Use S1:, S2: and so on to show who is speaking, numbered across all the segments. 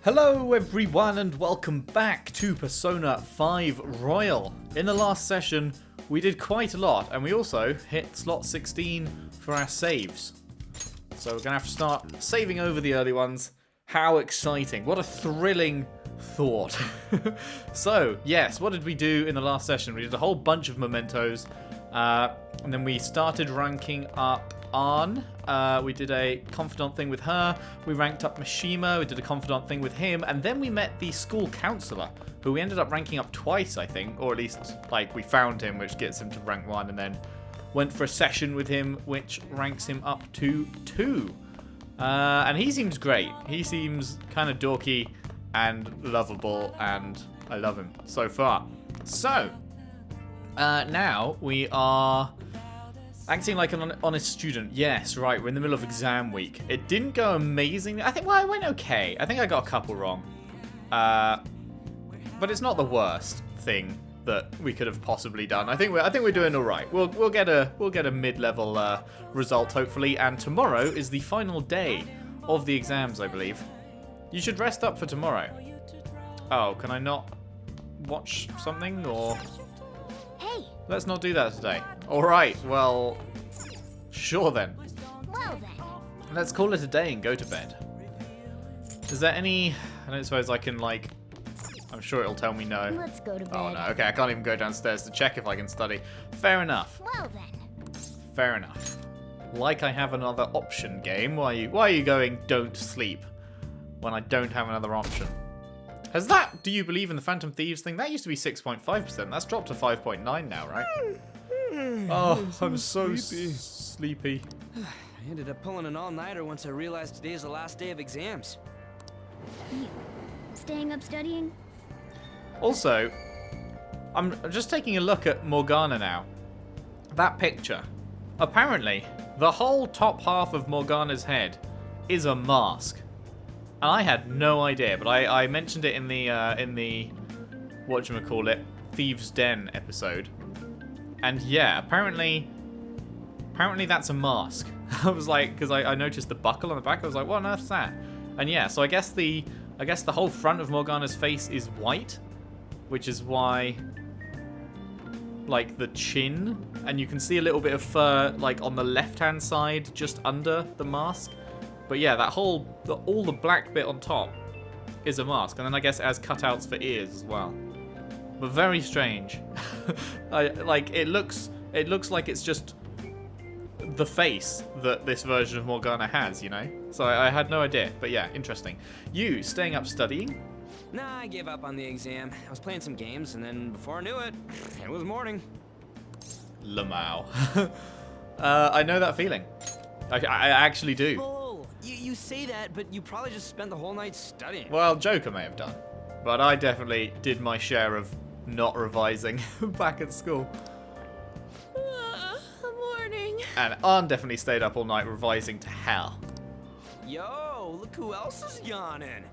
S1: Hello everyone and welcome back to Persona 5 Royal. In the last session we did quite a lot and we also hit slot 16 for our saves. So we're going to have to start saving over the early ones. How exciting. What a thrilling thought. So yes, what did we do in the last session? We did a whole bunch of mementos and then we started ranking up Arn. We did a confidant thing with her. We ranked up Mishima. We did a confidant thing with him. And then we met the school counselor, who we ended up ranking up twice, I think. Or at least, like, we found him, which gets him to rank 1. And then went for a session with him, which ranks him up to 2. And he seems great. He seems kind of dorky and lovable. And I love him so far. So, now we are acting like an honest student. Yes, right, we're in the middle of exam week. It didn't go amazing. I think, well, it went okay. I think I got a couple wrong. But it's not the worst thing that we could have possibly done. I think we're doing all right. We'll get a mid-level result hopefully, and tomorrow is the final day of the exams, I believe. You should rest up for tomorrow. Oh, can I not watch something or?
S2: Hey.
S1: Let's not do that today. Alright, well, sure then.
S2: Well then.
S1: Let's call it a day and go to bed. Is there any... I don't suppose I can, like... I'm sure it'll tell me no.
S2: Let's go to bed.
S1: Oh, no. Okay, I can't even go downstairs to check if I can study. Fair enough.
S2: Well then.
S1: Fair enough. Like I have another option game. Why are you going don't sleep when I don't have another option? Has that, do you believe in the Phantom Thieves thing? That used to be 6.5%. That's dropped to 5.9 now, right? Oh, I'm so sleepy.
S3: I ended up pulling an all-nighter once I realized today's the last day of exams.
S2: You staying up studying?
S1: Also, I'm just taking a look at Morgana now. That picture. Apparently, the whole top half of Morgana's head is a mask. And I had no idea, but I mentioned it in the whatchamacallit, Thieves' Den episode. And yeah, apparently that's a mask. I was like, because I noticed the buckle on the back, I was like, what on earth's that? And yeah, so I guess the whole front of Morgana's face is white, which is why, like, the chin, and you can see a little bit of fur, like, on the left-hand side, just under the mask. But yeah, that all the black bit on top is a mask, and then I guess it has cutouts for ears as well. But very strange. It looks like it's just the face that this version of Morgana has, you know? So I had no idea, but yeah, interesting. You staying up studying?
S3: Nah, I gave up on the exam. I was playing some games, and then before I knew it, it was morning.
S1: Lamau. I know that feeling. I actually do.
S3: Oh, you say that, but you probably just spent the whole night studying.
S1: Well, Joker may have done, but I definitely did my share of not revising back at school.
S2: Morning.
S1: And Arn definitely stayed up all night revising to hell.
S3: Yo, look who else is yawning.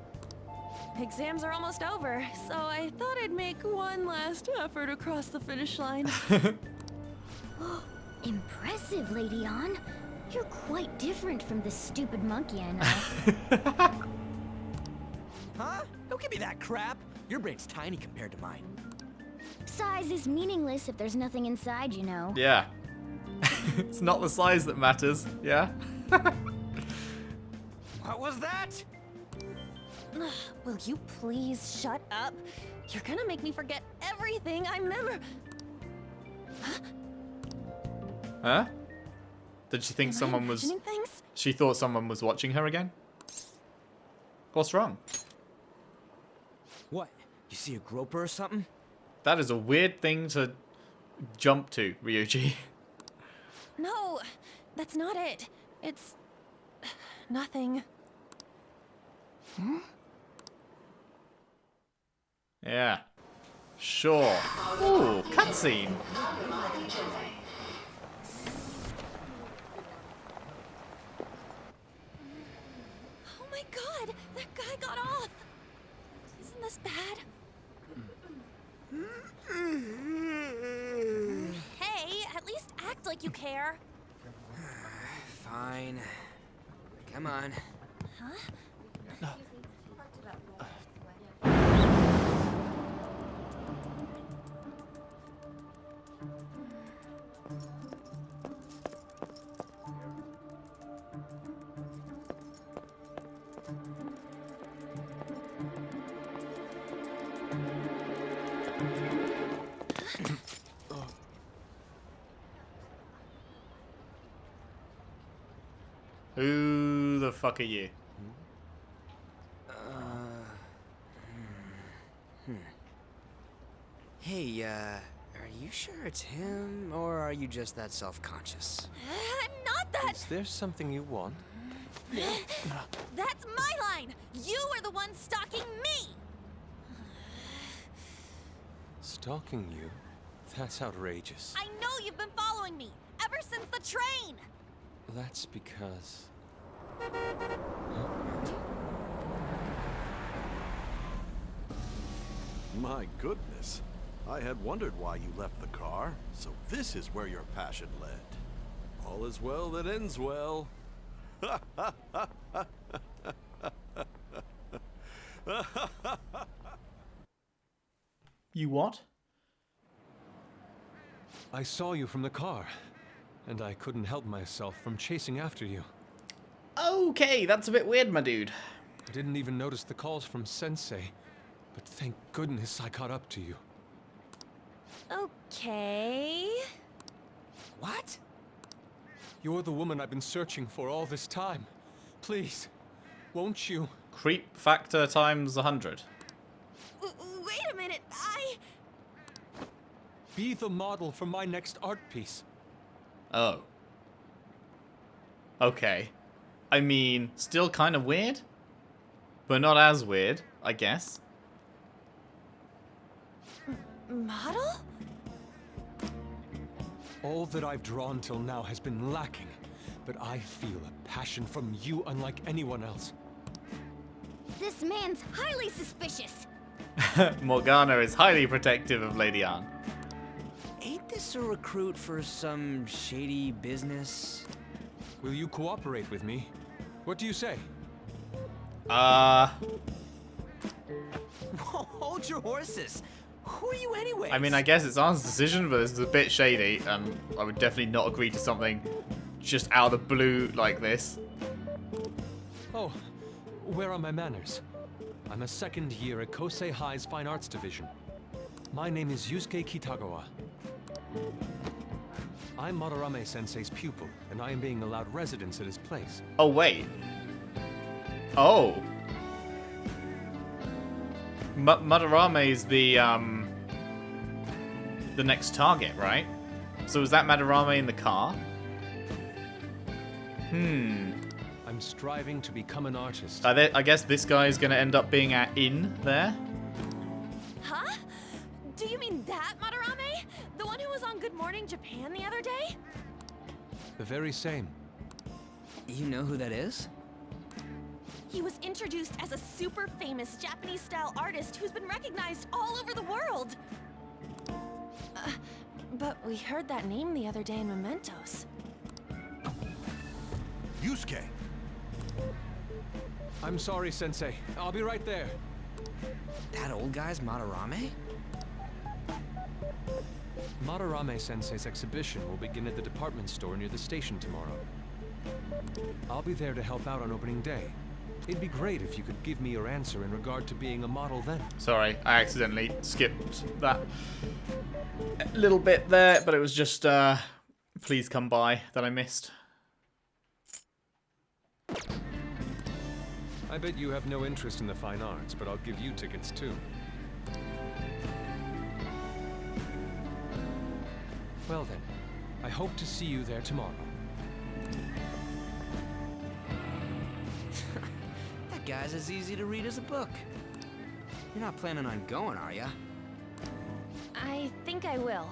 S4: Exams are almost over, so I thought I'd make one last effort across the finish line.
S2: Impressive, Lady Ann. You're quite different from the stupid monkey I know.
S3: Huh? Don't give me that crap. Your brain's tiny compared to mine.
S2: Size is meaningless if there's nothing inside, you know.
S1: Yeah. It's not the size that matters, yeah?
S3: What was that?
S4: Will you please shut up? You're gonna make me forget everything I remember.
S1: Huh? Did she think
S4: Am I
S1: someone was...
S4: imagining things?
S1: She thought someone was watching her again? What's wrong?
S3: What? You see a groper or something?
S1: That is a weird thing to jump to, Ryuji.
S4: No, that's not it. It's nothing.
S2: Huh?
S1: Yeah. Sure. Ooh, cutscene.
S4: Oh my god, that guy got off. Isn't this bad? Hey, at least act like you care.
S3: Fine. Come on.
S4: Huh?
S1: Who the fuck are you?
S3: Hey, are you sure it's him, or are you just that self-conscious?
S4: I'm not that.
S5: Is there something you want?
S4: That's my line. You are the one stalking me.
S5: Stalking you? That's outrageous.
S4: I know you've been following me ever since the train.
S5: That's because...
S6: My goodness. I had wondered why you left the car, so this is where your passion led. All is well that ends well.
S1: You what?
S5: I saw you from the car, and I couldn't help myself from chasing after you.
S1: Okay, that's a bit weird, my dude.
S5: I didn't even notice the calls from Sensei, but thank goodness I caught up to you.
S4: Okay.
S3: What?
S5: You're the woman I've been searching for all this time. Please, won't you?
S1: Creep factor times 100.
S4: Wait a minute.
S5: Be the model for my next art piece.
S1: Oh. Okay. I mean, still kind of weird, but not as weird, I guess.
S4: Model?
S5: All that I've drawn till now has been lacking, but I feel a passion from you unlike anyone else.
S2: This man's highly suspicious.
S1: Morgana is highly protective of Lady Anne.
S3: Ain't this a recruit for some shady business?
S5: Will you cooperate with me? What do you say?
S3: Hold your horses. Who are you anyway?
S1: I mean, I guess it's Anne's decision, but this is a bit shady, and I would definitely not agree to something just out of the blue like this.
S5: Oh, where are my manners? I'm a second year at Kosei High's Fine Arts Division. My name is Yusuke Kitagawa. I'm Madarame Sensei's pupil, and I am being allowed residence at his place.
S1: Oh, wait. Oh. Madarame is the next target, right? So is that Madarame in the car?
S5: I'm striving to become an artist.
S1: I guess this guy is going to end up being in there.
S4: Huh? Do you mean that Madarame? The one who was on Good Morning Japan the other day?
S5: The very same.
S3: You know who that is?
S4: He was introduced as a super famous Japanese-style artist who's been recognized all over the world. But we heard that name the other day in Mementos.
S6: Yusuke!
S5: I'm sorry, Sensei. I'll be right there.
S3: That old guy's Madarame?
S5: Madarame Sensei's exhibition will begin at the department store near the station tomorrow. I'll be there to help out on opening day. It'd be great if you could give me your answer in regard to being a model then.
S1: Sorry, I accidentally skipped that little bit there, but it was just, please come by that I missed.
S5: I bet you have no interest in the fine arts, but I'll give you tickets too. Well then, I hope to see you there tomorrow.
S3: That guy's as easy to read as a book. You're not planning on going, are ya?
S4: I think I will.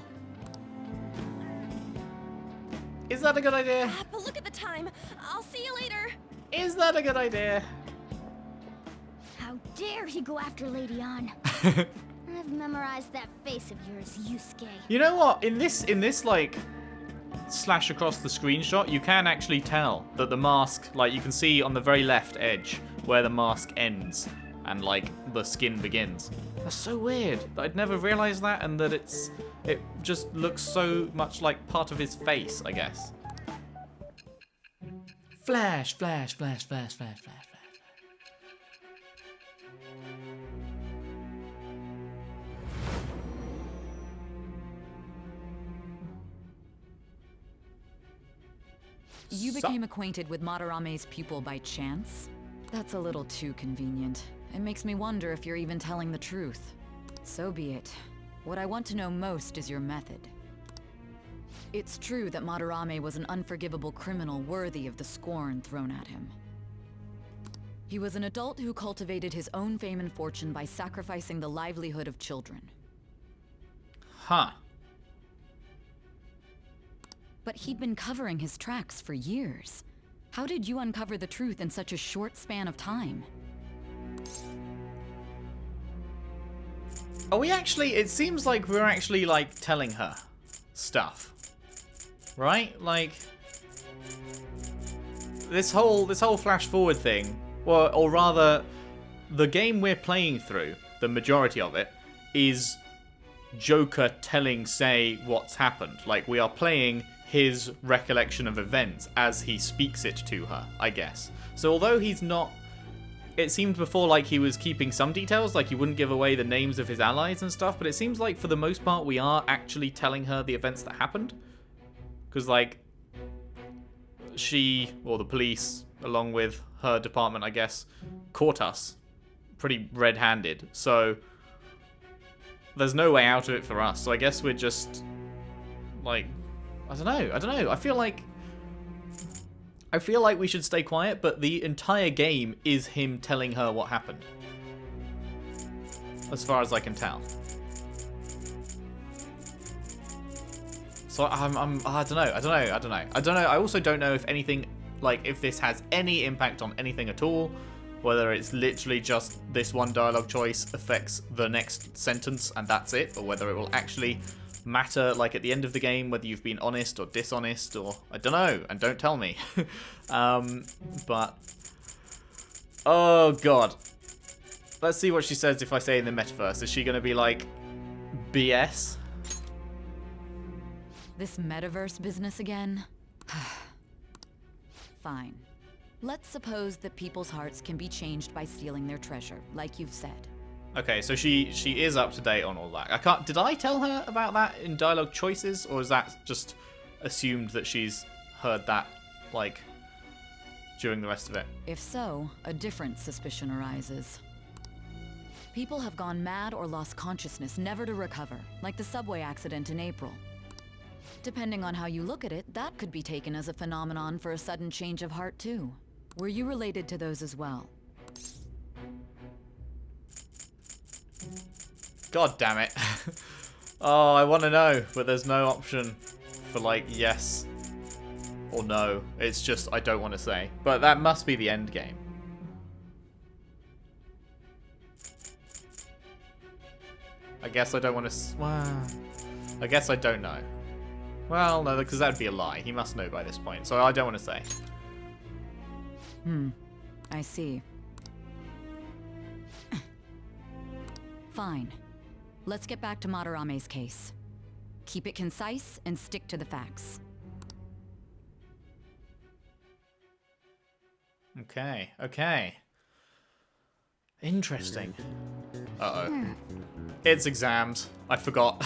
S1: Is that a good idea?
S4: But look at the time. I'll see you later.
S1: Is that a good idea?
S2: How dare he go after Lady Anne? I've memorized that face of yours, Yusuke.
S1: You know what? In this like slash across the screenshot, you can actually tell that the mask, like you can see on the very left edge where the mask ends and like the skin begins. That's so weird. I'd never realized that, and that it just looks so much like part of his face, I guess. Flash, flash, flash, flash, flash, flash, flash.
S7: You became acquainted with Madarame's pupil by chance? That's a little too convenient. It makes me wonder if you're even telling the truth. So be it. What I want to know most is your method. It's true that Madarame was an unforgivable criminal worthy of the scorn thrown at him. He was an adult who cultivated his own fame and fortune by sacrificing the livelihood of children.
S1: Huh.
S7: But he'd been covering his tracks for years. How did you uncover the truth in such a short span of time?
S1: Are we actually... It seems like we're actually, like, telling her stuff. Right? Like... This whole flash forward thing, or rather, the game we're playing through, the majority of it, is Joker telling Sei what's happened. Like, we are playing his recollection of events as he speaks it to her, I guess. So although he's not... It seemed before like he was keeping some details, like he wouldn't give away the names of his allies and stuff, but it seems like for the most part we are actually telling her the events that happened. Because, like, she, or the police, along with her department, I guess, caught us pretty red-handed. So there's no way out of it for us. So I guess we're just, like, I don't know. I feel like we should stay quiet, but the entire game is him telling her what happened. As far as I can tell. So I don't know. I also don't know if anything, like, if this has any impact on anything at all. Whether it's literally just this one dialogue choice affects the next sentence and that's it, or whether it will actually matter, like, at the end of the game, whether you've been honest or dishonest, or I don't know, and don't tell me. But oh god, let's see what she says if I say in the metaverse. Is she gonna be like BS?
S7: This metaverse business again? Fine. Let's suppose that people's hearts can be changed by stealing their treasure, like you've said.
S1: Okay, so she is up to date on all that. Did I tell her about that in dialogue choices, or is that just assumed that she's heard that, like, during the rest of it?
S7: If so, a different suspicion arises. People have gone mad or lost consciousness, never to recover, like the subway accident in April. Depending on how you look at it, that could be taken as a phenomenon for a sudden change of heart too. Were you related to those as well?
S1: God damn it. Oh, I want to know, but there's no option for, like, yes or no. It's just, I don't want to say. But that must be the end game. I guess I don't want to... Well, I guess I don't know. Well, no, because that'd be a lie. He must know by this point, so I don't want to say.
S7: I see. Fine. Let's get back to Madarame's case. Keep it concise and stick to the facts.
S1: Okay. Interesting. Uh-oh. It's exams. I forgot.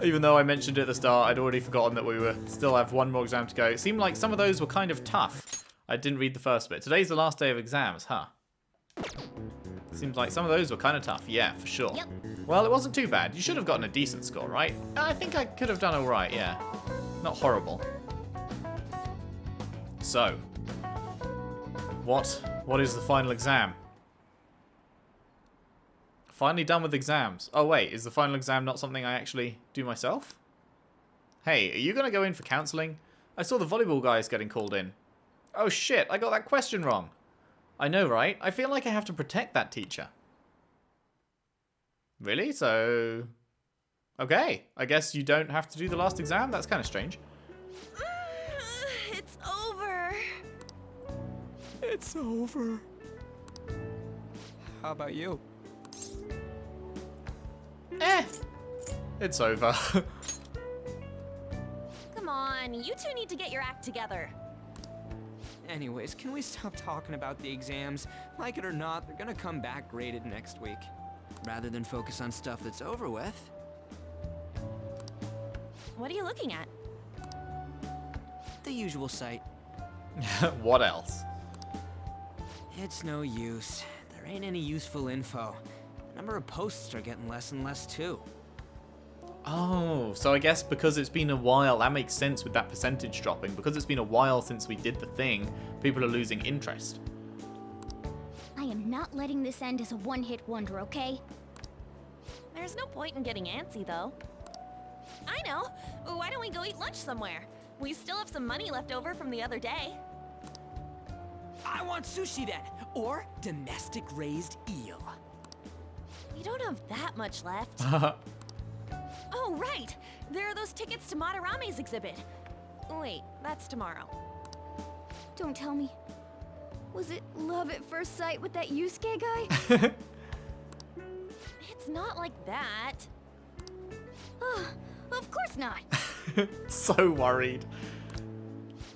S1: Even though I mentioned it at the start, I'd already forgotten that we still have one more exam to go. It seemed like some of those were kind of tough. I didn't read the first bit. Today's the last day of exams, huh? Seems like some of those were kind of tough. Yeah, for sure.
S2: Yep.
S1: Well, it wasn't too bad. You should have gotten a decent score, right? I think I could have done all right, yeah. Not horrible. So, what is the final exam? Finally done with exams. Oh wait, is the final exam not something I actually do myself? Hey, are you gonna go in for counselling? I saw the volleyball guys getting called in. Oh shit, I got that question wrong. I know, right? I feel like I have to protect that teacher. Really? So... Okay, I guess you don't have to do the last exam? That's kind of strange.
S4: It's over.
S3: It's over. How about you?
S1: It's over.
S4: Come on, you two need to get your act together.
S3: Anyways, can we stop talking about the exams? Like it or not, they're gonna come back graded next week. Rather than focus on stuff that's over with.
S4: What are you looking at?
S3: The usual sight.
S1: What else?
S3: It's no use. There ain't any useful info. The number of posts are getting less and less too.
S1: Oh, so I guess because it's been a while, that makes sense with that percentage dropping. Because it's been a while since we did the thing, people are losing interest.
S2: I am not letting this end as a one-hit wonder, okay?
S4: There's no point in getting antsy, though. I know. Why don't we go eat lunch somewhere? We still have some money left over from the other day.
S3: I want sushi then, or domestic raised eel.
S4: We don't have that much left. Oh, right! There are those tickets to Madarame's exhibit. Wait, that's tomorrow.
S2: Don't tell me. Was it love at first sight with that Yusuke guy?
S4: It's not like that.
S2: Of course not.
S1: So worried.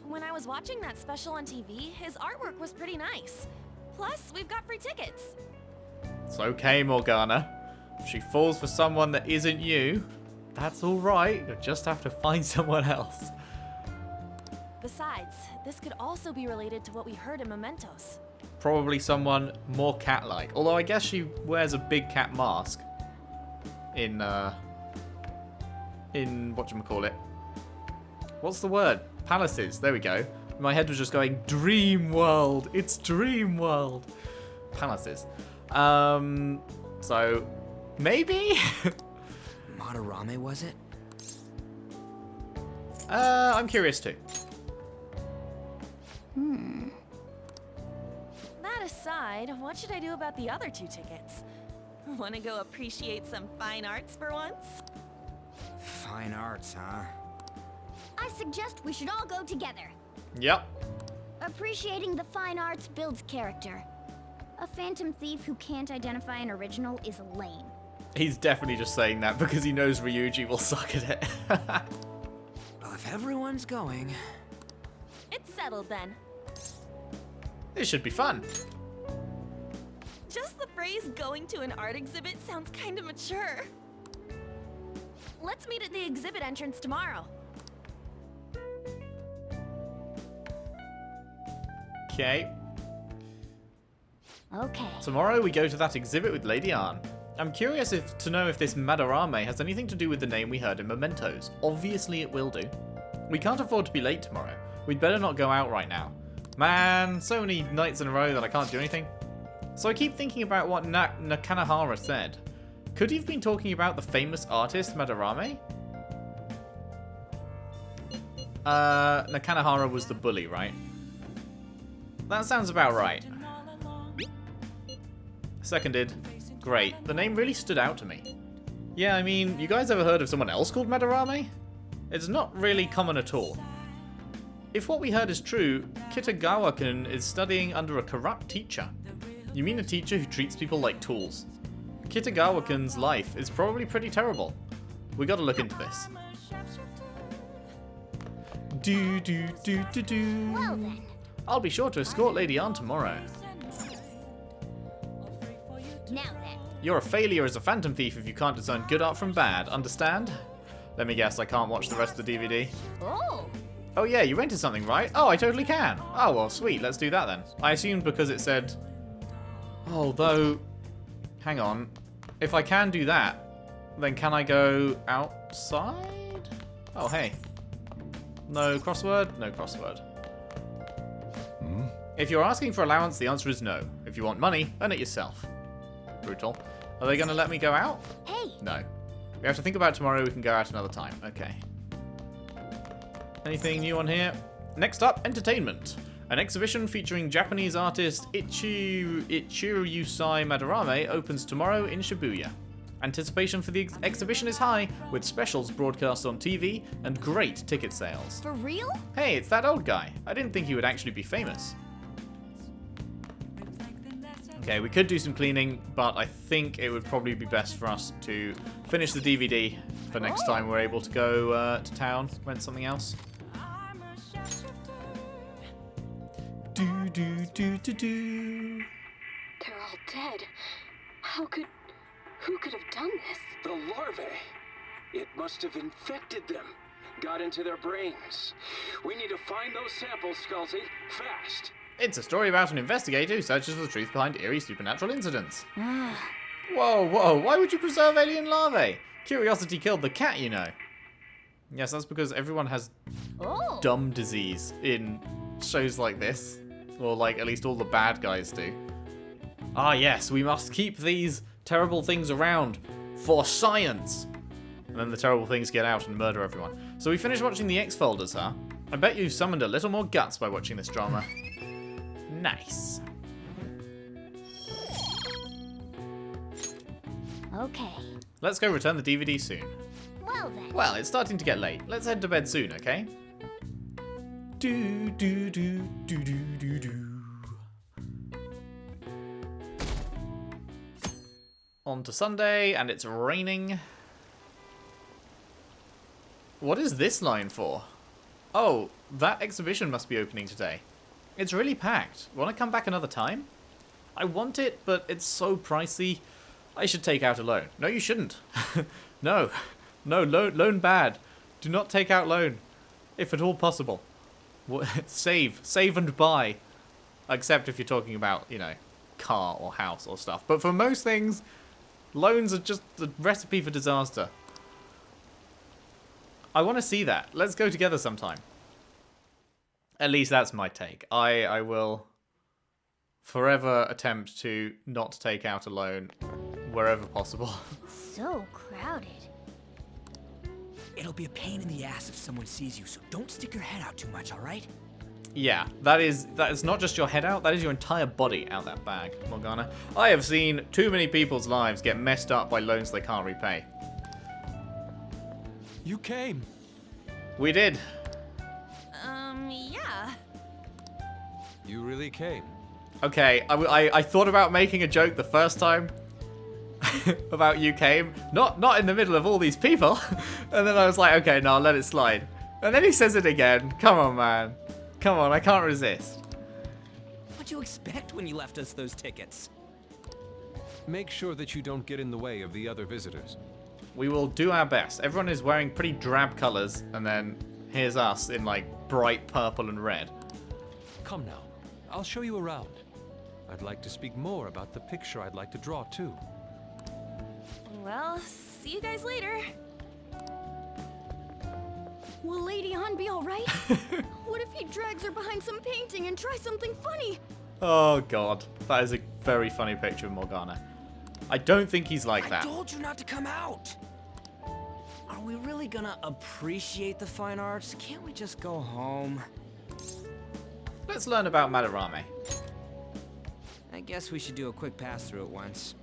S4: When I was watching that special on TV, his artwork was pretty nice. Plus, we've got free tickets.
S1: It's okay, Morgana. If she falls for someone that isn't you, that's alright. You'll just have to find someone else.
S4: Besides, this could also be related to what we heard in Mementos.
S1: Probably someone more cat-like. Although I guess she wears a big cat mask. In whatchamacallit. What's the word? Palaces. There we go. My head was just going, Dream World. It's Dream World. Palaces. So, maybe?
S3: Madarame, was it?
S1: I'm curious too.
S4: That aside, what should I do about the other 2 tickets? Want to go appreciate some fine arts for once?
S3: Fine arts, huh?
S2: I suggest we should all go together.
S1: Yep.
S2: Appreciating the fine arts builds character. A phantom thief who can't identify an original is lame.
S1: He's definitely just saying that because he knows Ryuji will suck at it.
S3: Well, if everyone's going...
S4: It's settled then.
S1: This should be fun.
S4: Just the phrase going to an art exhibit sounds kind of mature. Let's meet at the exhibit entrance tomorrow.
S1: Okay.
S2: Okay.
S1: Tomorrow we go to that exhibit with Lady Ann. I'm curious to know if this Madarame has anything to do with the name we heard in Mementos. Obviously it will do. We can't afford to be late tomorrow. We'd better not go out right now. Man, so many nights in a row that I can't do anything. So I keep thinking about what Nakanahara said. Could he have been talking about the famous artist Madarame? Nakanahara was the bully, right? That sounds about right. Seconded. Great. The name really stood out to me. Yeah, I mean, you guys ever heard of someone else called Madarame? It's not really common at all. If what we heard is true, Kitagawa-kun is studying under a corrupt teacher. You mean a teacher who treats people like tools? Kitagawa-kun's life is probably pretty terrible. We gotta look into this.
S2: Well then.
S1: I'll be sure to escort Lady Ann tomorrow.
S2: Now then.
S1: You're a failure as a phantom thief if you can't discern good art from bad, understand? Let me guess, I can't watch the rest of the DVD.
S2: Oh.
S1: Oh yeah, you rented something, right? Oh, I totally can. Oh, well, sweet, let's do that then. I assumed because it said... Although... Hang on. If I can do that, then can I go outside? Oh, hey. No crossword? No crossword. If you're asking for allowance, the answer is no. If you want money, earn it yourself. Brutal. Are they going to let me go out?
S2: Hey.
S1: No. We have to think about tomorrow. We can go out another time. Okay. Anything new on here? Next up, entertainment. An exhibition featuring Japanese artist Ichirusai Madarame opens tomorrow in Shibuya. Anticipation for the exhibition is high, with specials broadcast on TV and great ticket sales.
S2: For real?
S1: Hey, it's that old guy. I didn't think he would actually be famous. Okay, we could do some cleaning, but I think it would probably be best for us to finish the DVD for next time we're able to go to town, rent something else. Do.
S8: They're all dead. Who could have done this?
S9: The larvae. It must have infected them. got into their brains. We need to find those samples, Sculty, fast.
S1: It's a story about an investigator who searches for the truth behind eerie supernatural incidents.
S2: Ah,
S1: Whoa, why would you preserve alien larvae? Curiosity killed the cat, you know. Yes, that's because everyone has
S2: oh.
S1: dumb disease in shows like this. Or like, at least all the bad guys do. Ah yes, we must keep these terrible things around for science. And then the terrible things get out and murder everyone. So we finished watching the X-Folders, huh? I bet you summoned a little more guts by watching this drama. Nice.
S2: Okay.
S1: Let's go return the DVD soon.
S2: Well then.
S1: Well, it's starting to get late. Let's head to bed soon, okay? Do do do do do do do. On to Sunday, and it's raining. What is this line for? Oh, that exhibition must be opening today. It's really packed. Want to come back another time? I want it, but it's so pricey. I should take out a loan. No, you shouldn't. No, loan bad. Do not take out loan, if at all possible. Save and buy. Except if you're talking about, you know, car or house or stuff. But for most things, loans are just a recipe for disaster. I want to see that. Let's go together sometime. At least that's my take. I will forever attempt to not take out a loan wherever possible.
S2: So crowded.
S3: It'll be a pain in the ass if someone sees you, so don't stick your head out too much, alright?
S1: Yeah, that is not just your head out, that is your entire body out that bag, Morgana. I have seen too many people's lives get messed up by loans they can't repay.
S5: You came.
S1: We did.
S4: Yeah.
S5: You really came.
S1: Okay, I thought about making a joke the first time about you came. Not in the middle of all these people. And then I was like, okay, no, I'll let it slide. And then he says it again. Come on, man. Come on, I can't resist.
S3: What'd you expect when you left us those tickets?
S5: Make sure that you don't get in the way of the other visitors.
S1: We will do our best. Everyone is wearing pretty drab colors, and then here's us in like bright purple and red.
S5: Come now. I'll show you around. I'd like to speak more about the picture I'd like to draw, too.
S4: Well, see you guys later.
S2: Will Lady An be alright? What if he drags her behind some painting and tries something funny?
S1: Oh god, that is a very funny picture of Morgana. I don't think he's like that.
S3: I told you not to come out! Are we really gonna appreciate the fine arts? Can't we just go home?
S1: Let's learn about Madarame.
S3: I guess we should do a quick pass through it once.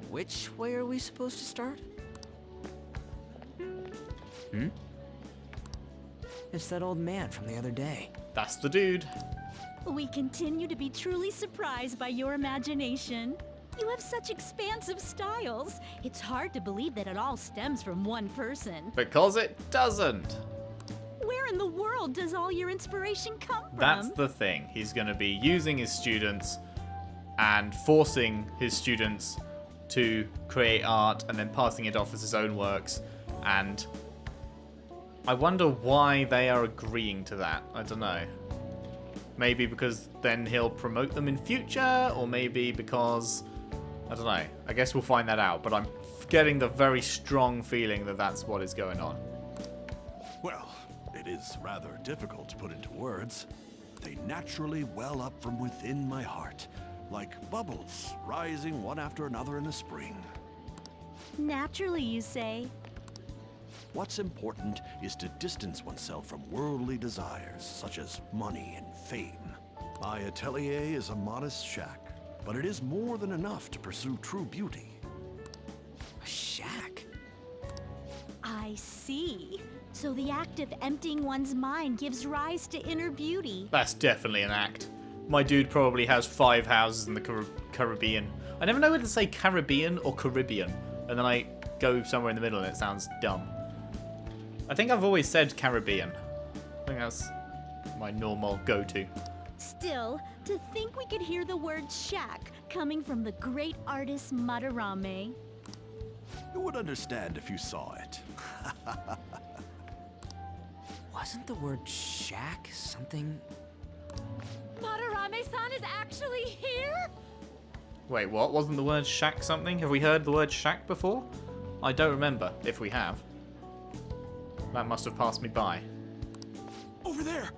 S3: Which way are we supposed to start? It's that old man from the other day.
S1: That's the dude.
S10: We continue to be truly surprised by your imagination. You have such expansive styles. It's hard to believe that it all stems from one person.
S1: Because it doesn't.
S10: Where in the world does all your inspiration come from?
S1: That's the thing. He's going to be using his students and forcing his students to create art and then passing it off as his own works. And I wonder why they are agreeing to that. I don't know. Maybe because then he'll promote them in future, or maybe because, I don't know. I guess we'll find that out, but I'm getting the very strong feeling that that's what is going on.
S6: Well, it is rather difficult to put into words. They naturally well up from within my heart, like bubbles rising one after another in the spring.
S10: Naturally, you say.
S6: What's important is to distance oneself from worldly desires, such as money and fame. My atelier is a modest shack, but it is more than enough to pursue true beauty.
S3: A shack?
S10: I see. So the act of emptying one's mind gives rise to inner beauty.
S1: That's definitely an act. My dude probably has 5 houses in the Caribbean. I never know whether to say Caribbean or Caribbean, and then I go somewhere in the middle and it sounds dumb. I think I've always said Caribbean. I think that's my normal go-to.
S10: Still, to think we could hear the word shack coming from the great artist Madarame.
S6: You would understand if you saw it.
S3: Wasn't the word shack something?
S4: Madarame-san is actually here?
S1: Wait, what? Wasn't the word shack something? Have we heard the word shack before? I don't remember if we have. That must have passed me by.
S6: Over there!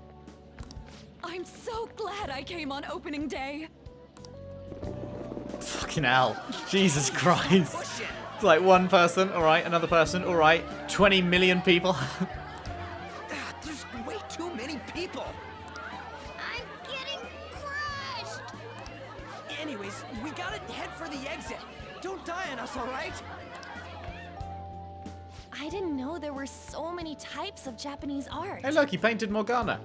S7: I'm so glad I came on opening day.
S1: Fucking hell. Jesus Christ. It's like one person, alright, another person, alright. 20 million people.
S3: There's way too many people.
S2: I'm getting crushed!
S3: Anyways, we gotta head for the exit. Don't die on us, all right?
S4: I didn't know there were so many types of Japanese art.
S1: Hey look, he painted Morgana.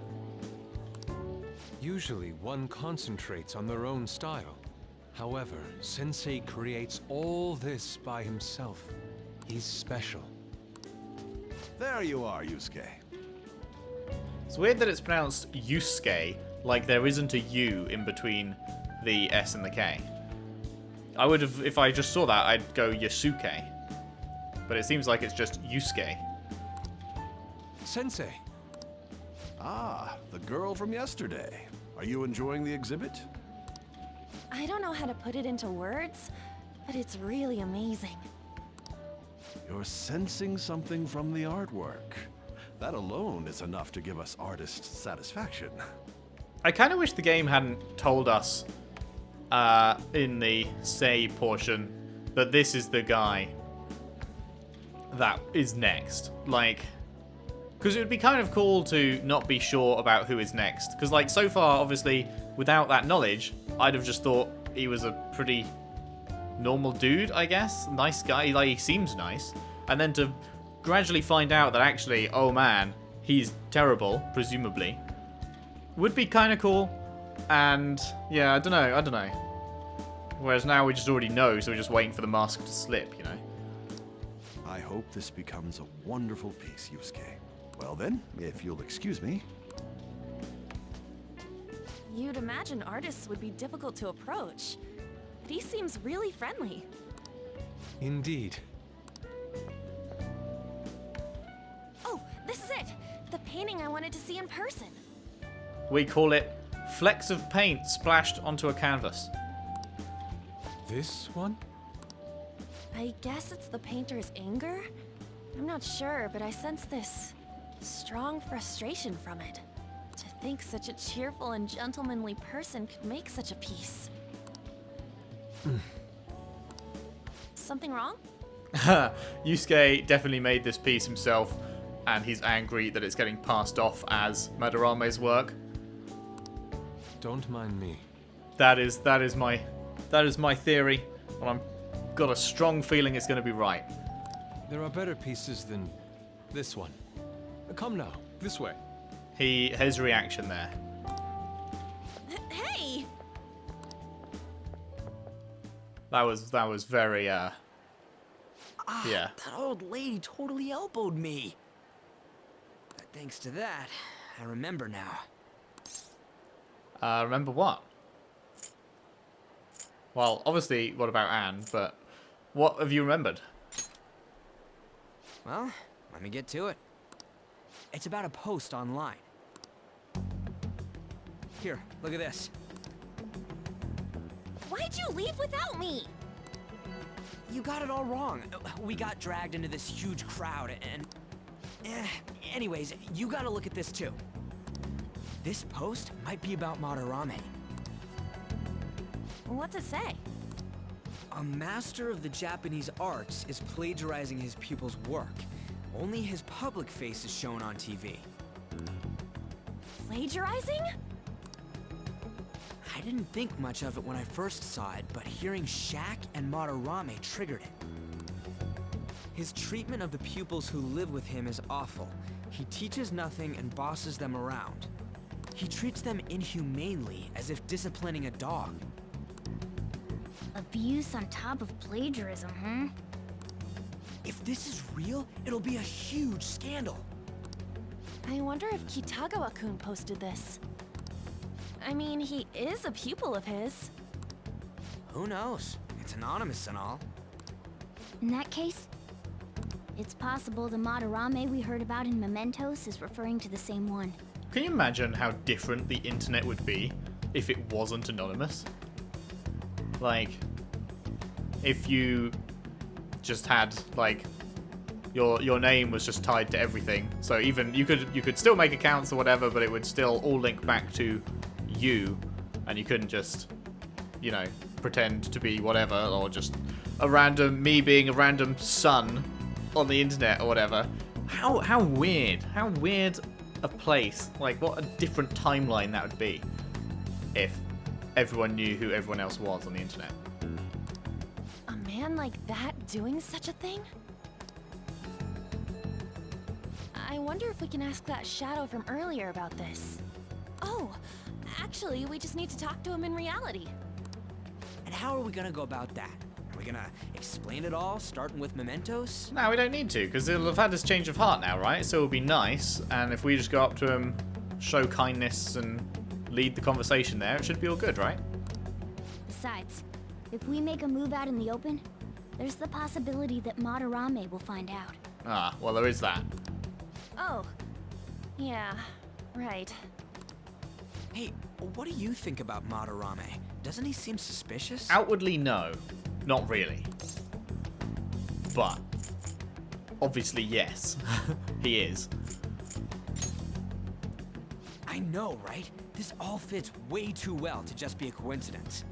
S5: Usually, one concentrates on their own style. However, Sensei creates all this by himself. He's special.
S6: There you are, Yusuke.
S1: It's weird that it's pronounced Yusuke, like there isn't a U in between the S and the K. I would have, if I just saw that, I'd go Yusuke. But it seems like it's just Yusuke.
S5: Sensei!
S6: Ah, the girl from yesterday. Are you enjoying the exhibit?
S4: I don't know how to put it into words, but it's really amazing.
S6: You're sensing something from the artwork. That alone is enough to give us artist satisfaction.
S1: I kind of wish the game hadn't told us in the say portion that this is the guy that is next. Like, because it would be kind of cool to not be sure about who is next. Because, like, so far, obviously, without that knowledge, I'd have just thought he was a pretty normal dude, I guess. Nice guy. Like, he seems nice. And then to gradually find out that actually, oh man, he's terrible, presumably, would be kind of cool. And, yeah, I don't know. Whereas now we just already know, so we're just waiting for the mask to slip, you know?
S6: I hope this becomes a wonderful piece, Yusuke. Well then, if you'll excuse me.
S4: You'd imagine artists would be difficult to approach, but he seems really friendly.
S5: Indeed.
S4: Oh, this is it! The painting I wanted to see in person.
S1: We call it flecks of paint splashed onto a canvas.
S5: This one?
S4: I guess it's the painter's anger? I'm not sure, but I sense this strong frustration from it. To think such a cheerful and gentlemanly person could make such a piece. Something wrong?
S1: Yusuke definitely made this piece himself, and he's angry that it's getting passed off as Madarame's work.
S5: Don't mind me.
S1: That is my theory, and I've got a strong feeling it's going to be right.
S5: There are better pieces than this one. Come now, this way.
S1: His reaction there.
S4: Hey!
S1: That was very yeah.
S3: That old lady totally elbowed me. But thanks to that, I remember now.
S1: Remember what? Well, obviously, what about Anne? But what have you remembered?
S3: Well, let me get to it. It's about a post online. Here, look at this.
S4: Why'd you leave without me?
S3: You got it all wrong. We got dragged into this huge crowd and... anyways, you gotta look at this too. This post might be about Madarame.
S4: What's it say?
S3: A master of the Japanese arts is plagiarizing his pupil's work. Only his public face is shown on TV.
S4: Plagiarizing?
S3: I didn't think much of it when I first saw it, but hearing Shack and Madarame triggered it. His treatment of the pupils who live with him is awful. He teaches nothing and bosses them around. He treats them inhumanely, as if disciplining a dog.
S2: Abuse on top of plagiarism, huh?
S3: If this is real, it'll be a huge scandal.
S4: I wonder if Kitagawa-kun posted this. I mean, he is a pupil of his.
S3: Who knows? It's anonymous and all.
S2: In that case, It's possible the Madarame we heard about in Mementos is referring to the same one.
S1: Can you imagine how different the internet would be if it wasn't anonymous? Like, if you just had, like, your name was just tied to everything. So even you could still make accounts or whatever, but it would still all link back to you, and you couldn't just, you know, pretend to be whatever, or just me being a random son on the internet or whatever. How weird a place, like what a different timeline that would be if everyone knew who everyone else was on the internet.
S4: A man like that doing such a thing? I wonder if we can ask that shadow from earlier about this. Oh, actually, we just need to talk to him in reality.
S3: And how are we gonna go about that? Are we gonna explain it all, starting with Mementos?
S1: No, we don't need to, because he'll have had this change of heart now, right? So it'll be nice, and if we just go up to him, show kindness, and lead the conversation there, it should be all good, right?
S2: Besides, if we make a move out in the open, there's the possibility that Madarame will find out.
S1: Ah, well, there is that.
S4: Oh, yeah, right.
S3: Hey, what do you think about Madarame? Doesn't he seem suspicious?
S1: Outwardly, no. Not really. But, obviously, yes. He is.
S3: I know, right? This all fits way too well to just be a coincidence.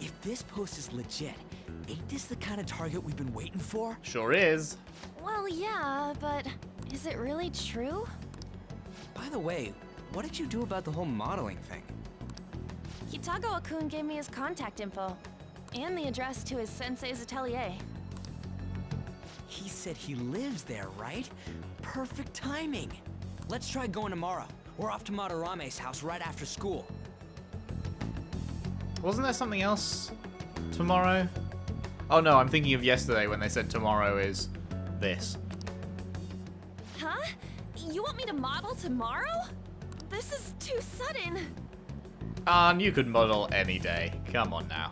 S3: If this post is legit, ain't this the kind of target we've been waiting for?
S1: Sure is.
S4: Well, yeah, but is it really true?
S3: By the way, what did you do about the whole modeling thing?
S4: Kitagawa-kun gave me his contact info, and the address to his sensei's atelier.
S3: He said he lives there, right? Perfect timing. Let's try going tomorrow. We're off to Madarame's house right after school.
S1: Wasn't there something else tomorrow? Oh no, I'm thinking of yesterday when they said tomorrow is this.
S4: Huh? You want me to model tomorrow? This is too sudden.
S1: You could model any day. Come on now.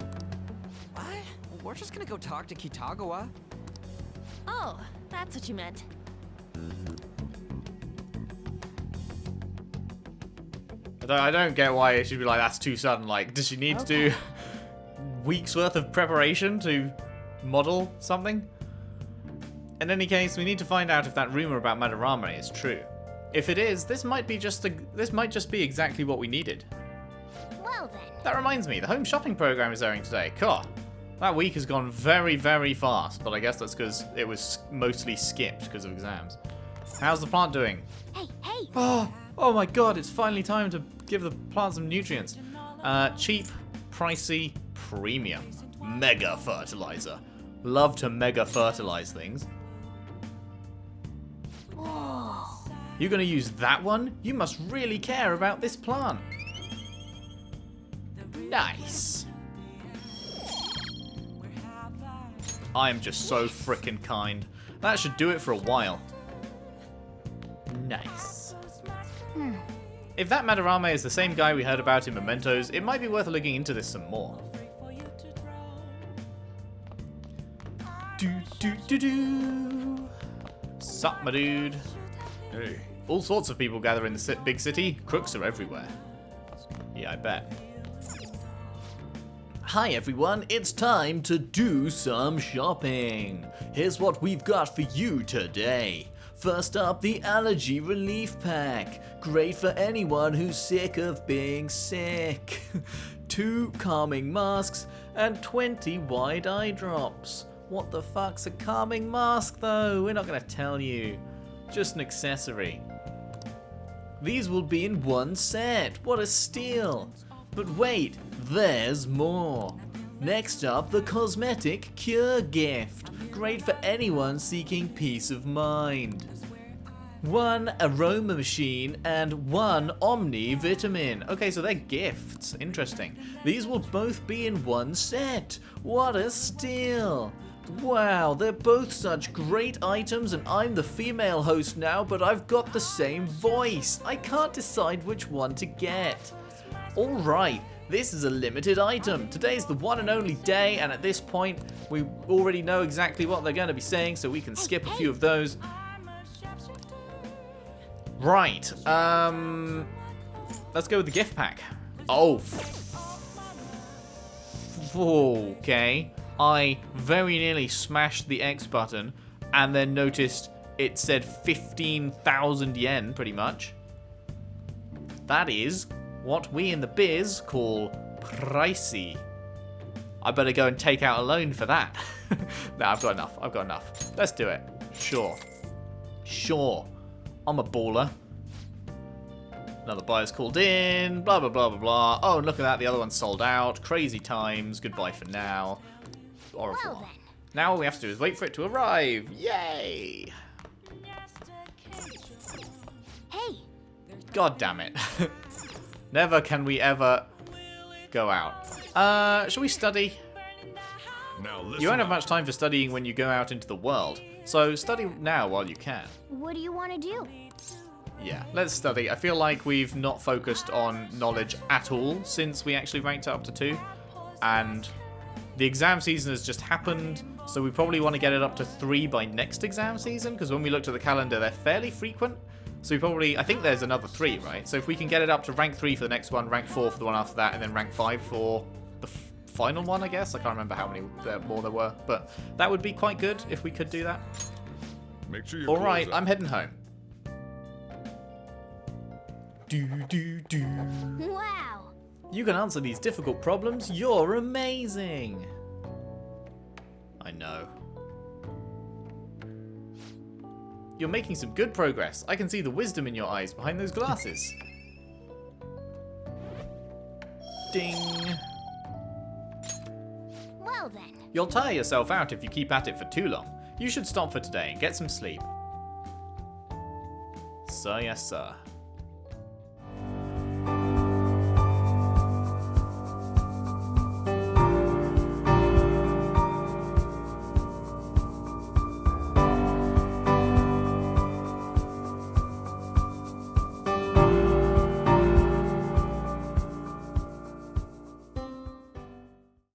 S3: What? We're just gonna go talk to Kitagawa.
S4: Oh, that's what you meant.
S1: I don't get why it should be like, that's too sudden. Like, does she need to do weeks worth of preparation to model something? In any case, we need to find out if that rumor about Madarame is true. If it is, this might just be exactly what we needed.
S2: Well then.
S1: That reminds me, the home shopping program is airing today. God, that week has gone very, very fast, but I guess that's because it was mostly skipped because of exams. How's the plant doing?
S2: Hey!
S1: Oh my god, it's finally time to give the plant some nutrients. Cheap, pricey, premium. Mega fertilizer. Love to mega fertilize things. You're gonna use that one? You must really care about this plant. Nice. I am just so frickin' kind. That should do it for a while. Nice. If that Madarame is the same guy we heard about in Mementos, it might be worth looking into this some more. Sup, my dude? Hey. All sorts of people gather in the big city. Crooks are everywhere. Yeah, I bet. Hi everyone, it's time to do some shopping. Here's what we've got for you today. First up, the Allergy Relief Pack. Great for anyone who's sick of being sick. 2 calming masks and 20 wide eye drops. What the fuck's a calming mask though? We're not gonna tell you. Just an accessory. These will be in one set. What a steal. But wait, there's more. Next up, the Cosmetic Cure Gift. Great for anyone seeking peace of mind. 1 aroma machine and 1 omni vitamin. Okay, so they're gifts. Interesting. These will both be in one set. What a steal. Wow, they're both such great items, and I'm the female host now, but I've got the same voice. I can't decide which one to get. Alright, This is a limited item. Today's the one and only day, and at this point, we already know exactly what they're going to be saying, so we can skip a few of those. Right. Let's go with the gift pack. Oh. Okay. I very nearly smashed the X button, and then noticed it said 15,000 yen, pretty much. That is what we in the biz call pricey. I better go and take out a loan for that. Nah, I've got enough. Let's do it. Sure. I'm a baller. Another buyer's called in. Blah, blah, blah, blah, blah. Oh, and look at that. The other one's sold out. Crazy times. Goodbye for now. Au revoir.
S2: Well then.
S1: Now all we have to do is wait for it to arrive. Yay!
S2: Hey,
S1: God damn it. Never can we ever go out. Shall we study?
S6: Now listen.
S1: You won't have much time for studying when you go out into the world. So study now while you can.
S2: what do you want to do?
S1: Yeah, let's study. I feel like we've not focused on knowledge at all since we actually ranked up to 2. And the exam season has just happened, so we probably want to get it up to 3 by next exam season, because when we looked at the calendar, they're fairly frequent. So we probably, I think there's another 3, right? So if we can get it up to rank 3 for the next one, rank 4 for the one after that, and then rank 5 for the final one, I guess. I can't remember how many more there were, but that would be quite good if we could do that.
S6: Make sure you
S1: All right, I'm heading home.
S2: Wow.
S1: You can answer these difficult problems. You're amazing. I know. You're making some good progress. I can see the wisdom in your eyes behind those glasses. Ding.
S2: Well then.
S1: You'll tire yourself out if you keep at it for too long. You should stop for today and get some sleep. Sir, yes, sir.